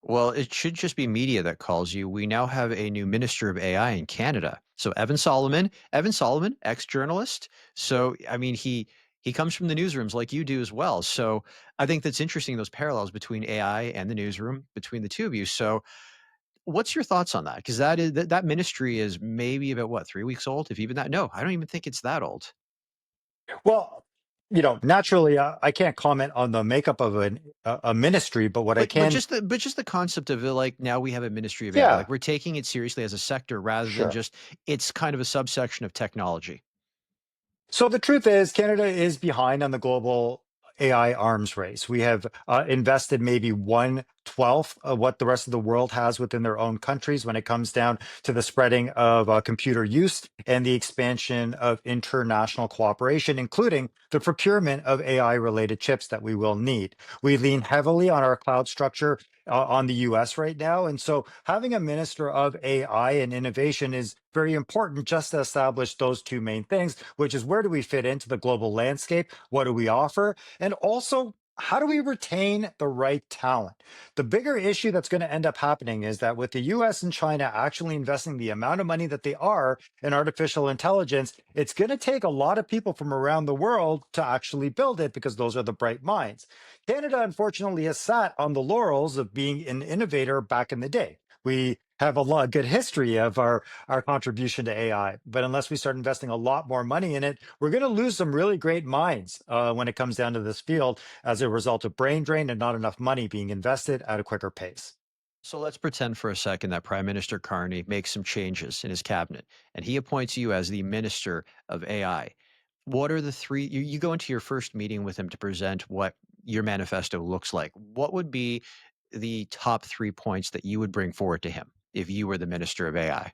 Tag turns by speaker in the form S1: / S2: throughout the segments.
S1: Well, it should just be media that calls you. We now have a new minister of AI in Canada. So Evan Solomon, ex-journalist. So I mean, he comes from the newsrooms like you do as well. So I think that's interesting, those parallels between AI and the newsroom, between the two of you. So what's your thoughts on that? Because that ministry is maybe about what, 3 weeks old, if even that. No, I don't even think it's that old.
S2: Well, naturally, I can't comment on the makeup of a ministry, but what I
S1: But
S2: can,
S1: just the concept of it, like, now we have a ministry of AI, like,
S2: yeah,
S1: we're taking it seriously as a sector rather than
S2: sure.
S1: just it's kind of a subsection of technology.
S2: So the truth is, Canada is behind on the global AI arms race. We have invested maybe 1/12 of what the rest of the world has within their own countries when it comes down to the spreading of computer use and the expansion of international cooperation, including the procurement of AI related chips that we will need. We lean heavily on our cloud structure on the US right now. And so having a minister of AI and innovation is very important just to establish those two main things, which is where do we fit into the global landscape? What do we offer? And also, how do we retain the right talent? The bigger issue that's going to end up happening is that with the US and China actually investing the amount of money that they are in artificial intelligence, it's going to take a lot of people from around the world to actually build it because those are the bright minds. Canada, unfortunately, has sat on the laurels of being an innovator back in the day. We have a lot good history of our contribution to AI, but unless we start investing a lot more money in it, we're going to lose some really great minds when it comes down to this field as a result of brain drain and not enough money being invested at a quicker pace.
S1: So let's pretend for a second that Prime Minister Carney makes some changes in his cabinet and he appoints you as the minister of AI. What are the three you go into your first meeting with him to present what your manifesto looks like? What would be the top 3 points that you would bring forward to him if you were the minister of AI?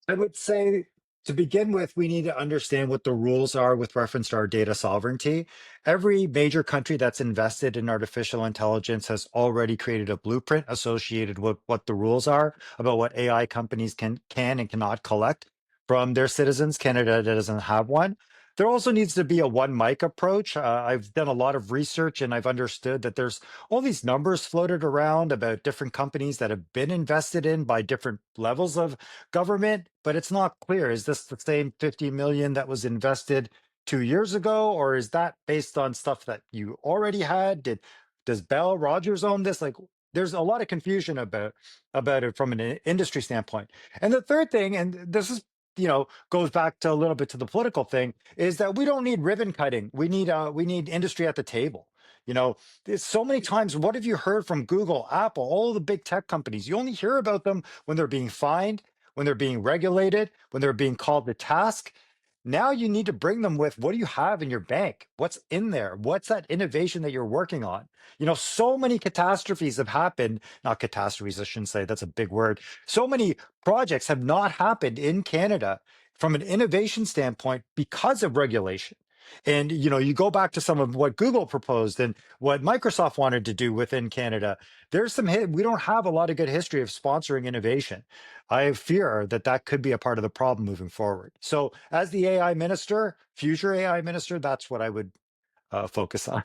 S2: I would say to begin with, we need to understand what the rules are with reference to our data sovereignty. Every major country that's invested in artificial intelligence has already created a blueprint associated with what the rules are about what AI companies can and cannot collect from their citizens. Canada doesn't have one. There also needs to be a one mic approach. I've done a lot of research and I've understood that there's all these numbers floated around about different companies that have been invested in by different levels of government, but it's not clear. Is this the same 50 million that was invested 2 years ago, or is that based on stuff that you already had? Does Bell Rogers own this? Like, there's a lot of confusion about it from an industry standpoint. And the third thing, and this is goes back to a little bit to the political thing, is that we don't need ribbon cutting. We need industry at the table. There's so many times. What have you heard from Google, Apple, all the big tech companies? You only hear about them when they're being fined, when they're being regulated, when they're being called to task. Now you need to bring them with what do you have in your bank? What's in there? What's that innovation that you're working on? So many catastrophes have happened, not catastrophes, I shouldn't say, that's a big word. So many projects have not happened in Canada from an innovation standpoint because of regulation. And you go back to some of what Google proposed and what Microsoft wanted to do within Canada. There's we don't have a lot of good history of sponsoring innovation. I fear that that could be a part of the problem moving forward. So, as the AI minister, future AI minister, that's what I would focus on.